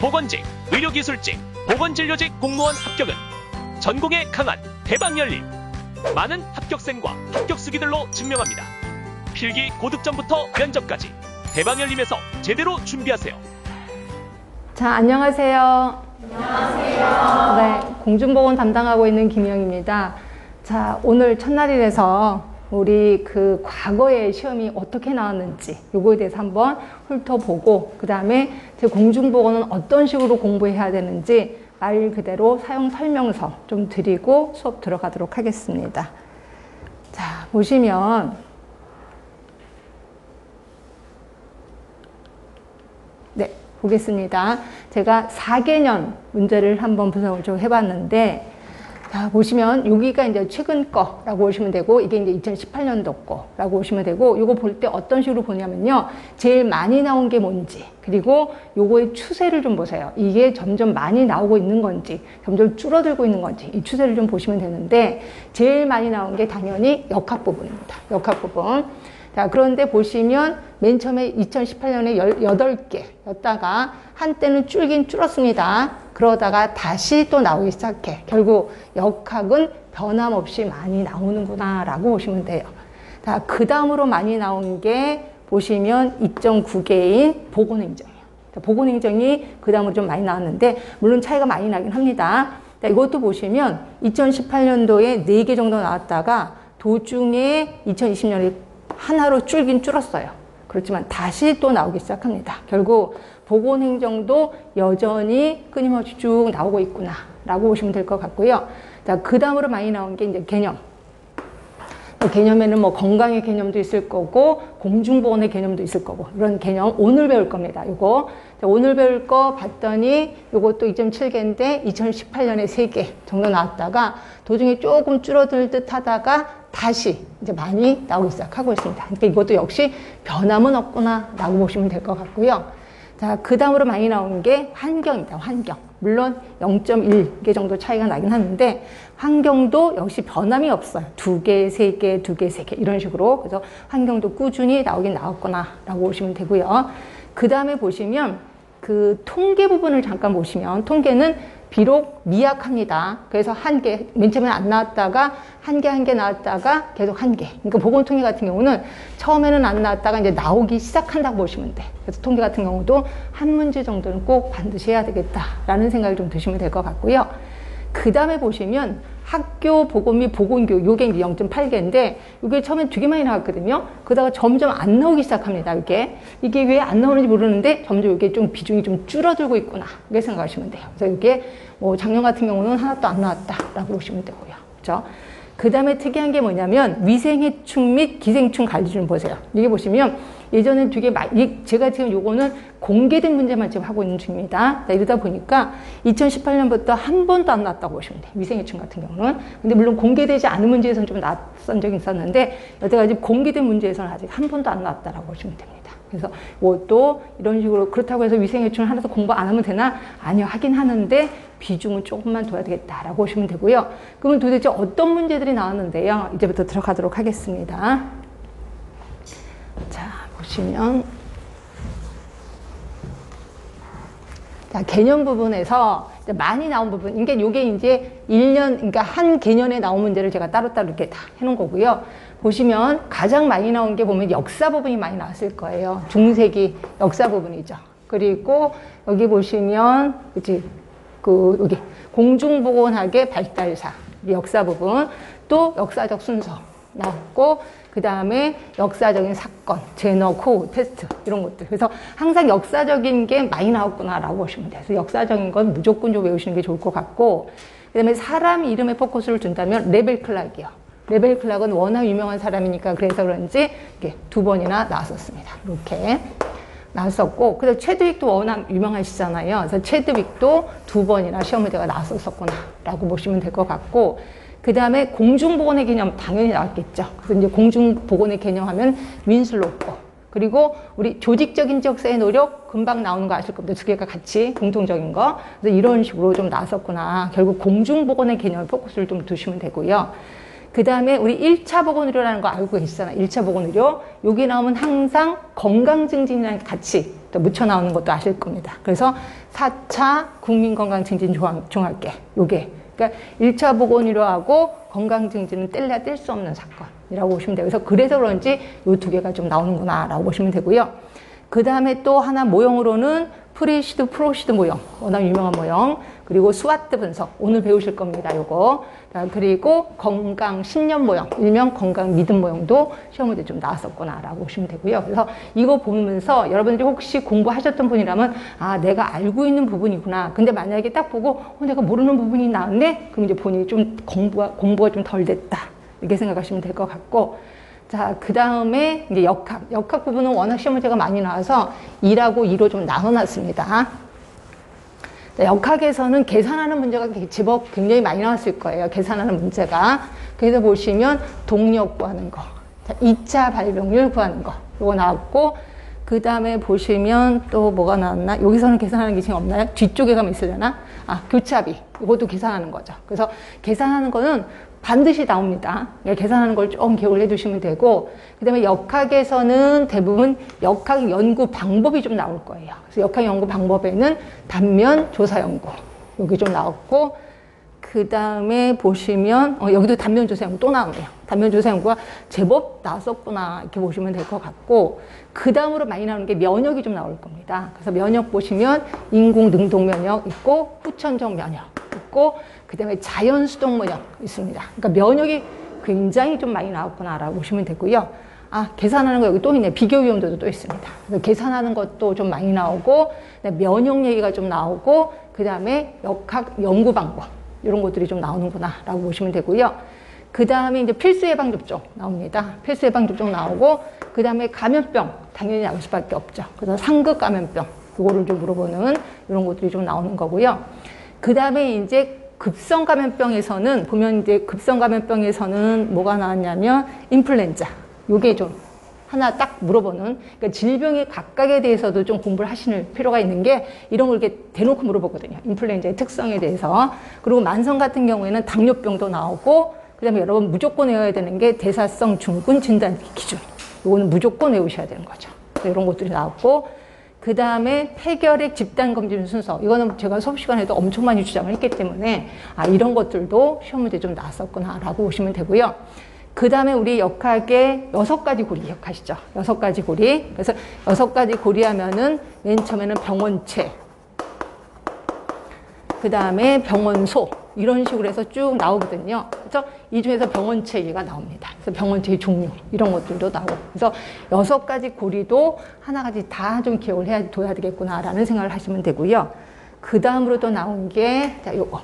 보건직, 의료기술직, 보건진료직 공무원 합격은 전공에 강한 대방열림. 많은 합격생과 합격수기들로 증명합니다. 필기 고득점부터 면접까지 대방열림에서 제대로 준비하세요. 자, 안녕하세요. 안녕하세요. 네, 공중보건 담당하고 있는 김영입니다. 자, 오늘 첫날이라서 우리 그 과거의 시험이 어떻게 나왔는지 요거에 대해서 한번 훑어보고, 그 다음에 제 공중보건은 어떤 식으로 공부해야 되는지 말 그대로 사용 설명서 좀 드리고 수업 들어가도록 하겠습니다. 자, 보시면 네, 보겠습니다. 제가 4개년 문제를 한번 분석을 좀 해봤는데, 자, 보시면 여기가 이제 최근 거라고 보시면 되고, 이게 이제 2018년도 거라고 보시면 되고, 이거 볼 때 어떤 식으로 보냐면요, 제일 많이 나온 게 뭔지, 그리고 요거의 추세를 좀 보세요. 이게 점점 많이 나오고 있는 건지, 점점 줄어들고 있는 건지, 이 추세를 좀 보시면 되는데, 제일 많이 나온 게 당연히 역학 부분입니다. 역학 부분. 자, 그런데 보시면 맨 처음에 2018년에 18개였다가 한때는 줄긴 줄었습니다. 그러다가 다시 또 나오기 시작해. 결국 역학은 변함없이 많이 나오는구나 라고 보시면 돼요. 자, 그 다음으로 많이 나온 게 보시면 2.9개인 보건행정이에요. 보건행정이 그 다음으로 좀 많이 나왔는데, 물론 차이가 많이 나긴 합니다. 자, 이것도 보시면 2018년도에 4개 정도 나왔다가 도중에 2020년에 하나로 줄긴 줄었어요. 그렇지만 다시 또 나오기 시작합니다. 결국 보건행정도 여전히 끊임없이 쭉 나오고 있구나 라고 보시면 될 것 같고요. 자, 그 다음으로 많이 나온 게 이제 개념. 개념에는 뭐 건강의 개념도 있을 거고, 공중보건의 개념도 있을 거고, 이런 개념 오늘 배울 겁니다. 요거. 자, 오늘 배울 거 봤더니 요것도 2.7개인데 2018년에 3개 정도 나왔다가 도중에 조금 줄어들 듯 하다가 다시 이제 많이 나오기 시작하고 있습니다. 그러니까 이것도 역시 변함은 없구나 라고 보시면 될 것 같고요. 자, 그 다음으로 많이 나온 게 환경입니다. 환경. 물론 0.1개 정도 차이가 나긴 하는데, 환경도 역시 변함이 없어요. 2개, 3개, 2개, 3개 이런 식으로. 그래서 환경도 꾸준히 나오긴 나왔구나 라고 보시면 되고요. 그 다음에 보시면 그 통계 부분을 잠깐 보시면, 통계는 비록 미약합니다. 그래서 한 개, 맨 처음에 안 나왔다가 한 개 나왔다가 계속 한 개. 그러니까 보건통계 같은 경우는 처음에는 안 나왔다가 이제 나오기 시작한다고 보시면 돼. 그래서 통계 같은 경우도 한 문제 정도는 꼭 반드시 해야 되겠다라는 생각이 좀 드시면 될 것 같고요. 그 다음에 보시면 학교 보건 및 보건교육, 요게 이제 0.8개인데, 이게 처음엔 되게 많이 나왔거든요. 그러다가 점점 안 나오기 시작합니다. 이게 왜 안 나오는지 모르는데 점점 이게 좀 비중이 좀 줄어들고 있구나, 이렇게 생각하시면 돼요. 그래서 이게 뭐 작년 같은 경우는 하나도 안 나왔다라고 보시면 되고요. 그렇죠? 그 다음에 특이한 게 뭐냐면 위생해충 및 기생충 관리 좀 보세요. 이게 보시면 예전엔 되게 제가 지금 요거는 공개된 문제만 지금 하고 있는 중입니다. 이러다 보니까 2018년부터 한 번도 안 나왔다고 보시면 돼요. 위생해충 같은 경우는. 근데 물론 공개되지 않은 문제에서는 좀 나왔던 적이 있었는데, 여태까지 공개된 문제에서는 아직 한 번도 안 나왔다라고 보시면 됩니다. 그래서 뭐 또 이런 식으로, 그렇다고 해서 위생해충을 하나도 공부 안 하면 되나? 아니요, 하긴 하는데 비중은 조금만 둬야 되겠다라고 보시면 되고요. 그러면 도대체 어떤 문제들이 나왔는데요? 이제부터 들어가도록 하겠습니다. 자, 보시면 자, 개념 부분에서 이제 많이 나온 부분, 이게 이제 1년, 그러니까 한 개년에 나온 문제를 제가 따로따로 이렇게 다 해놓은 거고요. 보시면 가장 많이 나온 게 보면 역사 부분이 많이 나왔을 거예요. 중세기 역사 부분이죠. 그리고 여기 보시면, 그치, 여기 공중보건학의 발달사, 역사 부분, 또 역사적 순서 나왔고, 그 다음에 역사적인 사건, 제너, 코우, 테스트 이런 것들. 그래서 항상 역사적인 게 많이 나왔구나라고 보시면 돼요. 그래서 역사적인 건 무조건 좀 외우시는 게 좋을 것 같고, 그 다음에 사람 이름에 포커스를 둔다면 레벨 클락이요. 레벨 클락은 워낙 유명한 사람이니까 그래서 그런지 이렇게 2번이나 나왔었습니다. 이렇게 나왔었고, 그래서 체드윅도 워낙 유명하시잖아요. 그래서 체드윅도 2번이나 시험 문제가 나왔었구나라고 보시면 될 것 같고, 그 다음에 공중보건의 개념 당연히 나왔겠죠. 그래서 이제 공중보건의 개념 하면 윈슬로우 거, 그리고 우리 조직적인 지역사회 노력 금방 나오는 거 아실 겁니다. 두 개가 같이 공통적인 거. 그래서 이런 식으로 좀 나왔었구나. 결국 공중보건의 개념 포커스를 좀 두시면 되고요. 그 다음에 우리 1차 보건의료라는 거 알고 계시잖아요. 1차 보건의료. 여기 나오면 항상 건강증진이랑 같이 또 묻혀 나오는 것도 아실 겁니다. 그래서 4차 국민건강증진종합계 요게 그러니까 1차 보건의료하고 건강증진은 뗄래야 뗄 수 없는 사건이라고 보시면 돼요. 그래서 그런지 요 두 개가 좀 나오는구나 라고 보시면 되고요. 그 다음에 또 하나 모형으로는 프리시드 프로시드 모형, 워낙 유명한 모형, 그리고 스와트 분석, 오늘 배우실 겁니다, 요거. 그리고 건강 신념 모형, 일명 건강 믿음 모형도 시험 문제 좀 나왔었구나 라고 보시면 되고요. 그래서 이거 보면서 여러분들이 혹시 공부하셨던 분이라면 아, 내가 알고 있는 부분이구나. 근데 만약에 딱 보고 내가 모르는 부분이 나왔네? 그럼 이제 본인이 좀 공부가 좀 덜 됐다. 이렇게 생각하시면 될 것 같고, 자, 그 다음에 이제 역학 부분은 워낙 시험 문제가 많이 나와서 1하고 2로 좀 나눠놨습니다. 자, 역학에서는 계산하는 문제가 제법 굉장히 많이 나왔을 거예요. 계산하는 문제가. 그래서 보시면 동력 구하는 거, 자, 2차 발병률 구하는 거, 이거 나왔고, 그 다음에 보시면 또 뭐가 나왔나? 여기서는 계산하는 게 지금 없나요? 뒤쪽에 가면 있으려나? 아, 교차비. 이것도 계산하는 거죠. 그래서 계산하는 거는 반드시 나옵니다. 계산하는 걸 좀 기억을 해두시면 되고, 그 다음에 역학에서는 대부분 역학 연구 방법이 좀 나올 거예요. 그래서 역학 연구 방법에는 단면 조사 연구, 여기 좀 나왔고, 그 다음에 보시면, 여기도 단면 조사 연구 또 나오네요. 단면 조사 연구가 제법 나왔었구나, 이렇게 보시면 될 것 같고, 그 다음으로 많이 나오는 게 면역이 좀 나올 겁니다. 그래서 면역 보시면 인공 능동 면역 있고, 후천적 면역 있고, 그 다음에 자연 수동 면역 있습니다. 그러니까 면역이 굉장히 좀 많이 나왔구나라고 보시면 되고요. 아, 계산하는 거 여기 또 있네. 비교 위험도도 또 있습니다. 그래서 계산하는 것도 좀 많이 나오고, 면역 얘기가 좀 나오고, 그 다음에 역학 연구 방법, 이런 것들이 좀 나오는구나라고 보시면 되고요. 그 다음에 이제 필수 예방접종 나옵니다. 필수 예방접종 나오고, 그 다음에 감염병 당연히 나올 수밖에 없죠. 그래서 상급 감염병, 이거를 좀 물어보는 이런 것들이 좀 나오는 거고요. 그 다음에 이제 급성 감염병에서는 보면 이제 급성 감염병에서는 뭐가 나왔냐면 인플루엔자. 요게 좀 하나 딱 물어보는, 그러니까 질병의 각각에 대해서도 좀 공부를 하실 필요가 있는 게 이런 걸 이렇게 대놓고 물어보거든요. 인플루엔자의 특성에 대해서. 그리고 만성 같은 경우에는 당뇨병도 나오고, 그 다음에 여러분 무조건 외워야 되는 게 대사성 중군 진단 기준. 요거는 무조건 외우셔야 되는 거죠. 이런 것들이 나왔고, 그 다음에 폐결핵 집단검진 순서. 이거는 제가 수업 시간에도 엄청 많이 주장을 했기 때문에, 아, 이런 것들도 시험 문제 좀 나왔었구나라고 보시면 되고요. 그 다음에 우리 역학의 6가지 고리 기억하시죠? 6가지 고리. 그래서 6가지 고리 하면은 맨 처음에는 병원체, 그 다음에 병원소, 이런 식으로 해서 쭉 나오거든요. 그래서 이 중에서 병원체 얘기가 나옵니다. 그래서 병원체의 종류, 이런 것들도 나오고. 그래서 6가지 고리도 하나가지 다 좀 기억을 둬야 되겠구나라는 생각을 하시면 되고요. 그 다음으로 또 나온 게, 자, 요거.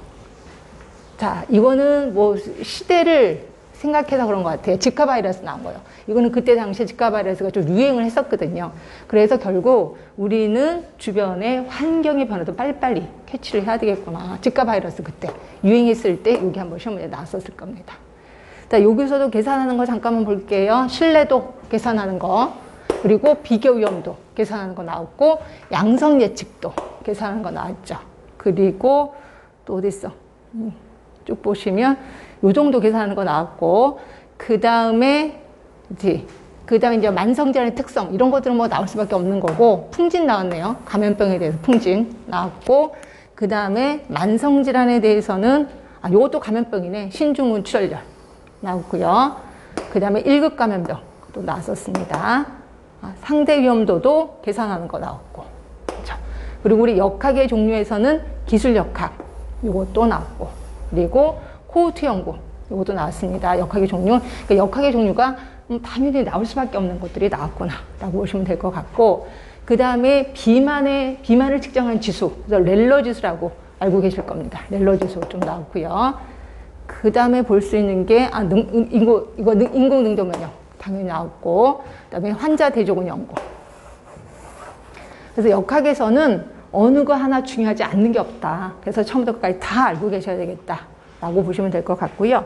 자, 이거는 뭐 시대를 생각해서 그런 것 같아요. 지카 바이러스 나온 거예요. 이거는 그때 당시에 지카 바이러스가 좀 유행을 했었거든요. 그래서 결국 우리는 주변의 환경의 변화도 빨리빨리 캐치를 해야 되겠구나. 지카 바이러스 그때 유행했을 때 여기 한번 시험 문제 나왔었을 겁니다. 자, 여기서도 계산하는 거 잠깐만 볼게요. 신뢰도 계산하는 거, 그리고 비교 위험도 계산하는 거 나왔고, 양성 예측도 계산하는 거 나왔죠. 그리고 또 어디 있어? 쭉 보시면 요 정도 계산하는 거 나왔고, 그 다음에 이제 만성질환의 특성, 이런 것들은 뭐 나올 수밖에 없는 거고, 풍진 나왔네요. 감염병에 대해서 풍진 나왔고, 그 다음에 만성질환에 대해서는, 아, 요것도 감염병이네. 신중훈 출혈열 나왔고요. 그 다음에 1급 감염병 또 나왔었습니다. 아, 상대 위험도도 계산하는 거 나왔고. 그렇죠? 그리고 우리 역학의 종류에서는 기술 역학, 요것도 나왔고, 그리고 코호트 연구, 이것도 나왔습니다. 역학의 종류. 그러니까 역학의 종류가 당연히 나올 수밖에 없는 것들이 나왔구나 라고 보시면 될 것 같고, 그 다음에 비만을 측정한 지수, 그래서 렐러 지수라고 알고 계실 겁니다. 렐러 지수 좀 나왔고요. 그 다음에 볼 수 있는 게, 아, 인공 능동 면역 당연히 나왔고, 그 다음에 환자 대조군 연구. 그래서 역학에서는 어느 거 하나 중요하지 않는 게 없다. 그래서 처음부터 끝까지 다 알고 계셔야 되겠다 라고 보시면 될 것 같고요.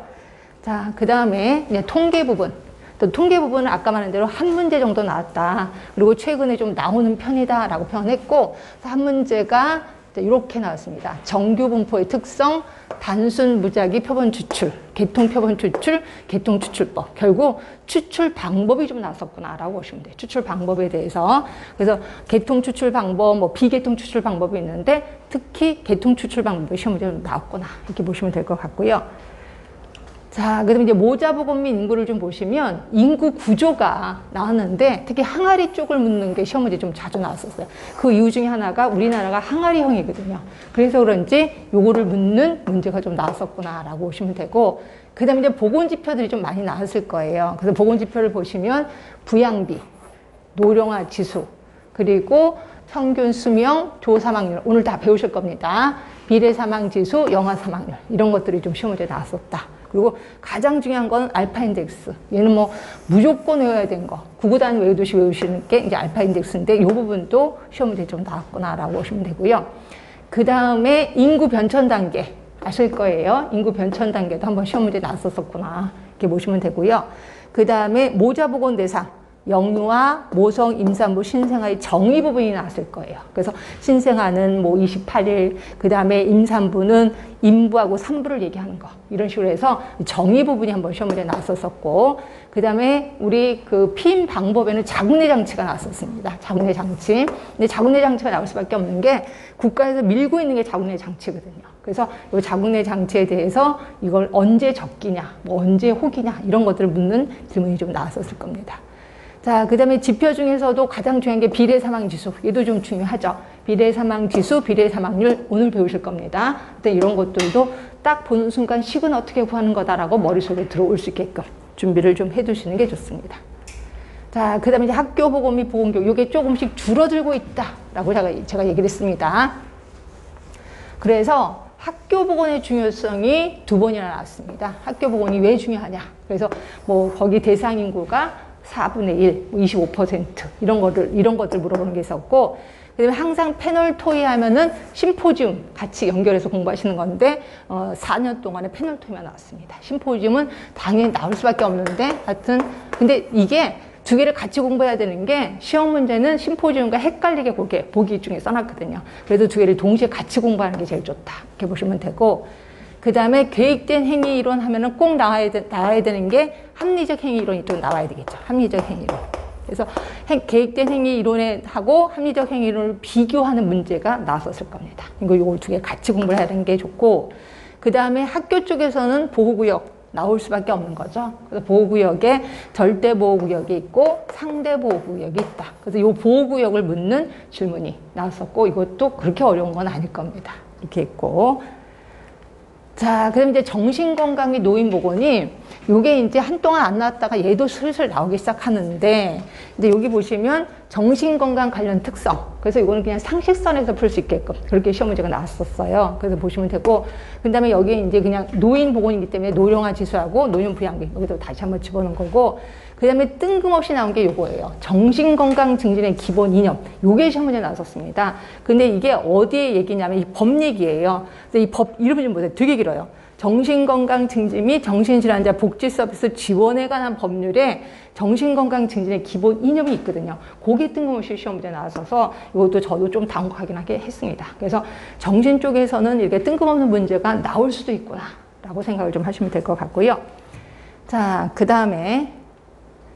자, 그 다음에 이제 통계 부분. 또 통계 부분은 아까 말한 대로 한 문제 정도 나왔다. 그리고 최근에 좀 나오는 편이다 라고 표현했고, 한 문제가 이렇게 나왔습니다. 정규 분포의 특성, 단순 무작위 표본 추출, 계통 표본 추출, 계통 추출법. 결국 추출 방법이 좀 나왔었구나라고 보시면 돼요. 추출 방법에 대해서. 그래서 계통 추출 방법, 뭐 비계통 추출 방법이 있는데 특히 계통 추출 방법이 시험 문제로 나왔구나. 이렇게 보시면 될 것 같고요. 자, 그다음에 이제 모자보건 및 인구를 좀 보시면 인구 구조가 나왔는데 특히 항아리 쪽을 묻는 게 시험 문제 좀 자주 나왔었어요. 그 이유 중에 하나가 우리나라가 항아리형이거든요. 그래서 그런지 요거를 묻는 문제가 좀 나왔었구나라고 보시면 되고, 그다음에 이제 보건지표들이 좀 많이 나왔을 거예요. 그래서 보건지표를 보시면 부양비, 노령화 지수, 그리고 평균 수명, 조사망률 오늘 다 배우실 겁니다. 비례 사망 지수, 영아 사망률 이런 것들이 좀 시험 문제에 나왔었다. 그리고 가장 중요한 건 알파 인덱스. 얘는 뭐 무조건 외워야 되는 거. 구구단 외우듯이 외우시는 게 이제 알파 인덱스인데 이 부분도 시험 문제에 좀 나왔구나라고 보시면 되고요. 그 다음에 인구 변천 단계 아실 거예요. 인구 변천 단계도 한번 시험 문제에 나왔었구나. 이렇게 보시면 되고요. 그 다음에 모자보건 대상. 영유아, 모성, 임산부, 신생아의 정의 부분이 나왔을 거예요. 그래서 신생아는 뭐 28일, 그 다음에 임산부는 임부하고 산부를 얘기하는 거. 이런 식으로 해서 정의 부분이 한번 시험 문제에 나왔었고, 그 다음에 우리 그 피임 방법에는 자궁내 장치가 나왔었습니다. 자궁내 장치. 근데 자궁내 장치가 나올 수밖에 없는 게 국가에서 밀고 있는 게 자궁내 장치거든요. 그래서 이 자궁내 장치에 대해서 이걸 언제 적기냐, 뭐 언제 혹이냐, 이런 것들을 묻는 질문이 좀 나왔었을 겁니다. 자, 그 다음에 지표 중에서도 가장 중요한 게 비례 사망 지수. 얘도 좀 중요하죠. 비례 사망 지수, 비례 사망률 오늘 배우실 겁니다. 근데 이런 것들도 딱 보는 순간 식은 어떻게 구하는 거다라고 머릿속에 들어올 수 있게끔 준비를 좀 해두시는 게 좋습니다. 자, 그 다음에 이제 학교 보건 및 보건교육. 이게 조금씩 줄어들고 있다라고 제가 얘기를 했습니다. 그래서 학교 보건의 중요성이 2번이나 나왔습니다. 학교 보건이 왜 중요하냐. 그래서 뭐 거기 대상 인구가 4분의 1, 25% 이런 것들 물어보는 게 있었고, 그다음에 항상 패널 토의 하면은 심포지움 같이 연결해서 공부하시는 건데 4년 동안에 패널 토의만 나왔습니다. 심포지움은 당연히 나올 수밖에 없는데 하여튼 근데 이게 두 개를 같이 공부해야 되는 게 시험 문제는 심포지움과 헷갈리게 보기 중에 써놨거든요. 그래도 두 개를 동시에 같이 공부하는 게 제일 좋다 이렇게 보시면 되고, 그 다음에 계획된 행위 이론 하면은 꼭 나와야 되는 게 합리적 행위 이론이 또 나와야 되겠죠. 합리적 행위 이론. 그래서 계획된 행위 이론에 하고 합리적 행위 이론을 비교하는 문제가 나왔었을 겁니다. 이거 두 개 같이 공부를 해야 되는 게 좋고, 그 다음에 학교 쪽에서는 보호구역 나올 수밖에 없는 거죠. 그래서 보호구역에 절대 보호구역이 있고 상대 보호구역이 있다. 그래서 이 보호구역을 묻는 질문이 나왔었고, 이것도 그렇게 어려운 건 아닐 겁니다. 이렇게 있고. 자, 그럼 이제 정신건강 및 노인보건이 요게 이제 한동안 안 나왔다가 얘도 슬슬 나오기 시작하는데, 이제 여기 보시면 정신건강 관련 특성. 그래서 이거는 그냥 상식선에서 풀 수 있게끔 그렇게 시험 문제가 나왔었어요. 그래서 보시면 되고, 그 다음에 여기 이제 그냥 노인보건이기 때문에 노령화 지수하고 노인부양비 여기도 다시 한번 집어넣은 거고, 그 다음에 뜬금없이 나온 게 요거예요. 정신건강 증진의 기본 이념. 요게 시험 문제 나왔었습니다. 근데 이게 어디에 얘기냐면 이 법 얘기예요. 근데 이 법 이름을 좀 보세요. 되게 길어요. 정신건강 증진 및 정신질환자 복지 서비스 지원에 관한 법률에 정신건강 증진의 기본 이념이 있거든요. 그게 뜬금없이 시험 문제 나와서 이것도 저도 좀 당혹하긴 하게 했습니다. 그래서 정신 쪽에서는 이렇게 뜬금없는 문제가 나올 수도 있구나 라고 생각을 좀 하시면 될 것 같고요. 자, 그 다음에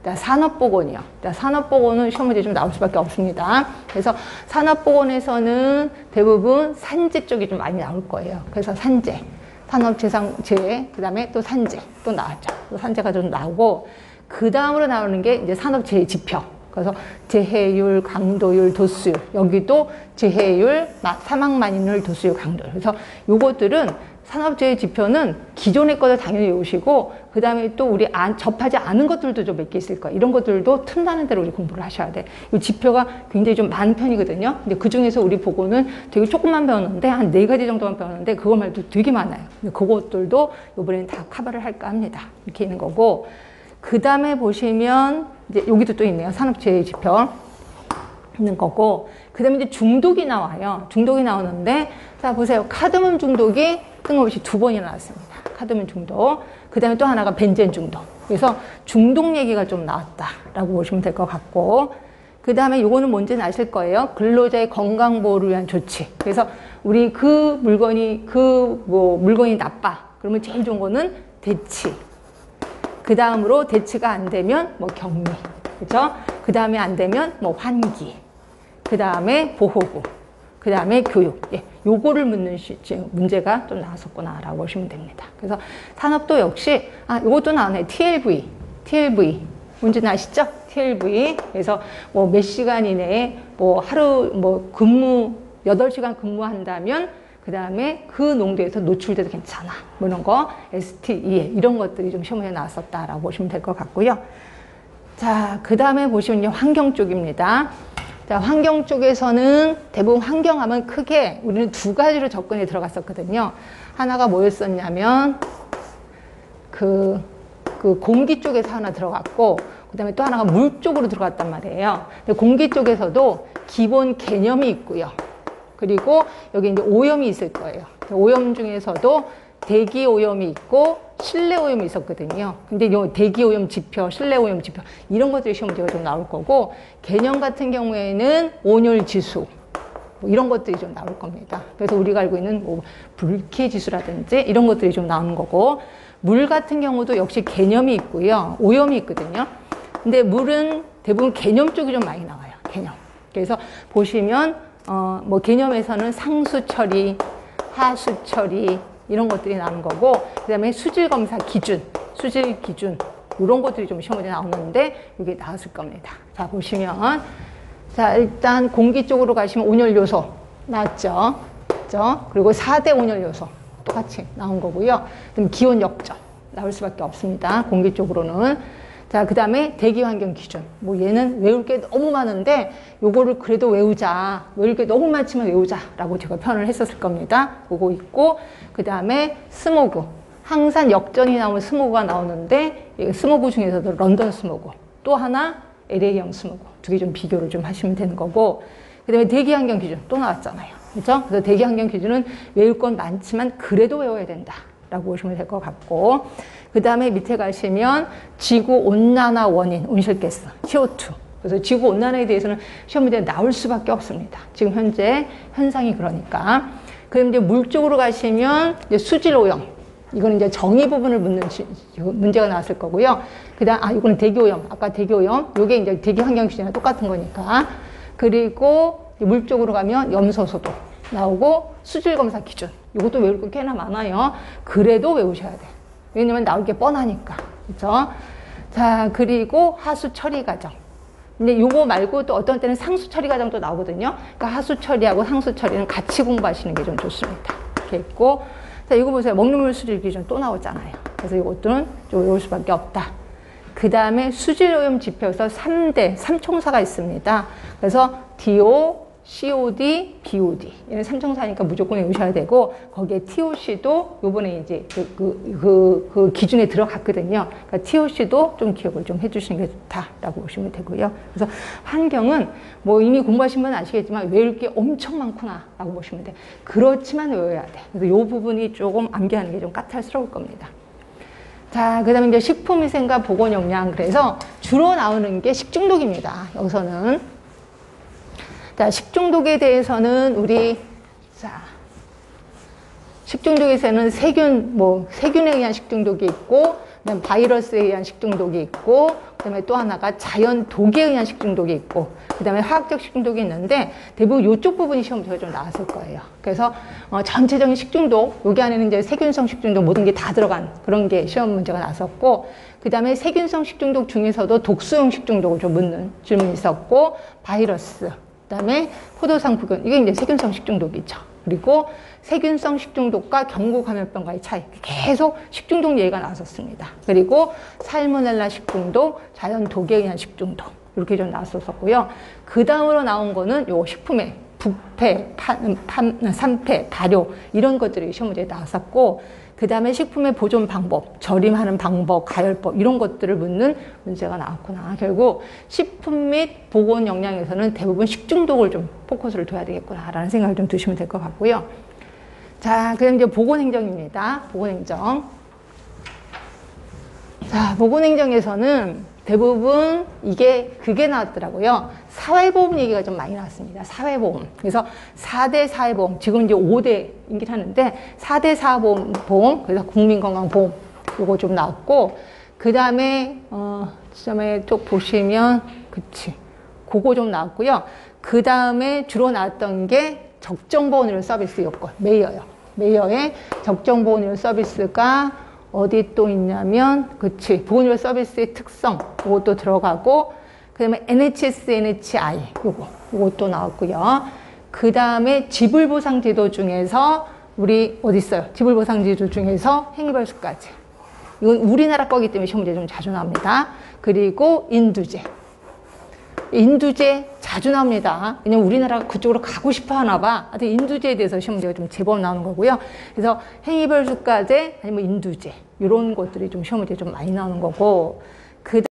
산업보건이요. 산업보건은 시험 문제 좀 나올 수밖에 없습니다. 그래서 산업보건에서는 대부분 산재 쪽이 좀 많이 나올 거예요. 그래서 산재, 산업재해, 그 다음에 또 산재 또 나왔죠. 또 산재가 좀 나오고, 그 다음으로 나오는 게 이제 산업재해 지표. 그래서 재해율, 강도율, 도수율. 여기도 재해율, 사망만인율, 도수율, 강도율. 그래서 요것들은 산업재해 지표는 기존의 것을 당연히 외우시고, 그 다음에 또 우리 접하지 않은 것들도 좀 몇 개 있을 거예요. 이런 것들도 틈나는 대로 우리 공부를 하셔야 돼. 이 지표가 굉장히 좀 많은 편이거든요. 근데 그 중에서 우리 보고는 되게 조금만 배웠는데, 한 4가지 정도만 배웠는데, 그거 말도 되게 많아요. 근데 그것들도 이번에는 다 커버를 할까 합니다. 이렇게 있는 거고, 그 다음에 보시면, 이제 여기도 또 있네요. 산업재해 지표. 있는 거고, 그 다음에 이제 중독이 나와요. 중독이 나오는데, 자, 보세요. 카드뮴 중독이 뜬금없이 2번이나 나왔습니다. 카드뮴 중독. 그 다음에 또 하나가 벤젠 중독. 그래서 중독 얘기가 좀 나왔다라고 보시면 될 것 같고, 그 다음에 요거는 뭔지는 아실 거예요. 근로자의 건강보호를 위한 조치. 그래서 우리 그 물건이, 물건이 나빠. 그러면 제일 좋은 거는 대치. 그 다음으로 대치가 안 되면 격리. 그죠? 그 다음에 안 되면 환기. 그 다음에 보호구. 그 다음에 교육. 예, 요거를 묻는 문제가 좀 나왔었구나라고 보시면 됩니다. 그래서 산업도 역시, 요것도 나오네. TLV. 뭔지는 아시죠? TLV. 그래서 몇 시간 이내에 하루 근무, 8시간 근무한다면 그 다음에 그 농도에서 노출돼도 괜찮아. 이런 거, STE, 이런 것들이 좀 시험에 나왔었다라고 보시면 될 것 같고요. 자, 그 다음에 보시면 환경 쪽입니다. 자, 환경 쪽에서는 대부분 환경하면 크게 우리는 두 가지로 접근에 들어갔었거든요. 하나가 뭐였었냐면, 그 공기 쪽에서 하나 들어갔고, 그 다음에 또 하나가 물 쪽으로 들어갔단 말이에요. 근데 공기 쪽에서도 기본 개념이 있고요. 그리고 여기 이제 오염이 있을 거예요. 오염 중에서도 대기 오염이 있고 실내 오염이 있었거든요. 근데 이 대기 오염 지표, 실내 오염 지표 이런 것들이 시험 문제가 좀 나올 거고, 개념 같은 경우에는 온열 지수 이런 것들이 좀 나올 겁니다. 그래서 우리가 알고 있는 불쾌 지수라든지 이런 것들이 좀 나오는 거고, 물 같은 경우도 역시 개념이 있고요. 오염이 있거든요. 근데 물은 대부분 개념 쪽이 좀 많이 나와요. 개념. 그래서 보시면 개념에서는 상수 처리, 하수 처리 이런 것들이 나오는 거고, 그 다음에 수질 검사 기준, 이런 것들이 좀 시험에 나오는데 이게 나왔을 겁니다. 자, 보시면, 자, 일단 공기 쪽으로 가시면 온열 요소 나왔죠. 그죠? 그리고 4대 온열 요소 똑같이 나온 거고요. 그다음 기온 역전 나올 수밖에 없습니다. 공기 쪽으로는. 자, 그 다음에 대기 환경 기준. 얘는 외울 게 너무 많은데, 요거를 그래도 외우자. 외울 게 너무 많지만 외우자라고 제가 표현을 했었을 겁니다. 그거 있고, 그 다음에 스모그. 항상 역전이 나오면 스모그가 나오는데, 스모그 중에서도 런던 스모그. 또 하나, LA형 스모그. 두 개 좀 비교를 좀 하시면 되는 거고, 그 다음에 대기 환경 기준 또 나왔잖아요. 그죠? 그래서 대기 환경 기준은 외울 건 많지만 그래도 외워야 된다. 라고 보시면 될 것 같고, 그 다음에 밑에 가시면 지구 온난화 원인, 온실가스, CO2. 그래서 지구 온난화에 대해서는 시험 문제에 나올 수밖에 없습니다. 지금 현재 현상이 그러니까. 그럼 이제 물 쪽으로 가시면 이제 수질 오염. 이거는 이제 정의 부분을 묻는 문제가 나왔을 거고요. 그 다음, 이거는 대기 오염. 아까 대기 오염. 요게 이제 대기 환경 기준이랑 똑같은 거니까. 그리고 물 쪽으로 가면 염소 소독 나오고, 수질 검사 기준. 이것도 외울 거 꽤나 많아요. 그래도 외우셔야 돼. 왜냐면 나올 게 뻔하니까. 그죠? 자, 그리고 하수 처리 과정. 근데 요거 말고 또 어떤 때는 상수 처리 과정도 나오거든요. 그러니까 하수 처리하고 상수 처리는 같이 공부하시는 게 좀 좋습니다. 이렇게 있고. 자, 이거 보세요. 먹는 물 수질 기준 또 나오잖아요. 그래서 이것들은 좀 외울 수밖에 없다. 그 다음에 수질 오염 지표에서 3대, 3총사가 있습니다. 그래서 DO, COD, BOD. 얘는 3총사니까 무조건 외우셔야 되고, 거기에 TOC도 요번에 이제 그 기준에 들어갔거든요. 그러니까 TOC도 좀 기억을 좀 해주시는 게 좋다라고 보시면 되고요. 그래서 환경은 이미 공부하신 분은 아시겠지만 외울 게 엄청 많구나라고 보시면 돼. 그렇지만 외워야 돼. 그래서 요 부분이 조금 암기하는 게 좀 까탈스러울 겁니다. 자, 그 다음에 이제 식품위생과 보건영양. 그래서 주로 나오는 게 식중독입니다. 여기서는. 자, 식중독에 대해서는 식중독에서는 세균에 의한 식중독이 있고, 그다음에 바이러스에 의한 식중독이 있고, 그다음에 또 하나가 자연 독에 의한 식중독이 있고, 그다음에 화학적 식중독이 있는데, 대부분 이쪽 부분이 시험 문제가 좀 나왔을 거예요. 그래서 전체적인 식중독, 여기 안에는 이제 세균성 식중독 모든 게 다 들어간 그런 게 시험 문제가 나왔었고, 그다음에 세균성 식중독 중에서도 독소용 식중독을 좀 묻는 질문이 있었고, 바이러스, 그다음에 포도상구균, 이게 이제 세균성 식중독이죠. 그리고 세균성 식중독과 경구 감염병과의 차이, 계속 식중독 얘기가 나왔었습니다. 그리고 살모넬라 식중독, 자연 독에 의한 식중독, 이렇게 좀 나왔었고요. 그 다음으로 나온 거는 요 식품의 부패, 산패, 발효 이런 것들이 시험 문제에 나왔었고, 그 다음에 식품의 보존 방법, 절임하는 방법, 가열법 이런 것들을 묻는 문제가 나왔구나. 결국 식품 및 보건 영양에서는 대부분 식중독을 좀 포커스를 둬야 되겠구나라는 생각을 좀 드시면 될 것 같고요. 자, 그다음 이제 보건행정입니다. 보건행정. 자, 보건행정에서는 대부분 그게 나왔더라고요. 사회보험 얘기가 좀 많이 나왔습니다. 사회보험. 그래서 4대 사회보험, 지금 이제 5대이긴 하는데 4대 사회보험, 그래서 국민건강보험 요거 좀 나왔고, 그 다음에 쭉 보시면 그거 좀 나왔고요. 그 다음에 주로 나왔던 게 적정보험료 서비스 요건, 메이어요. 메이어의 적정보험료 서비스가 어디 또 있냐면, 보험료 서비스의 특성, 요것도 들어가고, 그 다음에 NHS, NHI, 요것도 나왔고요. 그 다음에 지불보상제도 중에서, 우리, 어디 있어요? 지불보상제도 중에서 행위벌수까지. 이건 우리나라 거기 때문에 시험 문제 좀 자주 나옵니다. 그리고 인두제. 인두제 자주 나옵니다. 왜냐면 우리나라가 그쪽으로 가고 싶어 하나 봐. 하여튼 인두제에 대해서 시험 문제가 좀 제법 나오는 거고요. 그래서 행위별수까지 아니면 인두제. 이런 것들이 좀 시험 문제 좀 많이 나오는 거고.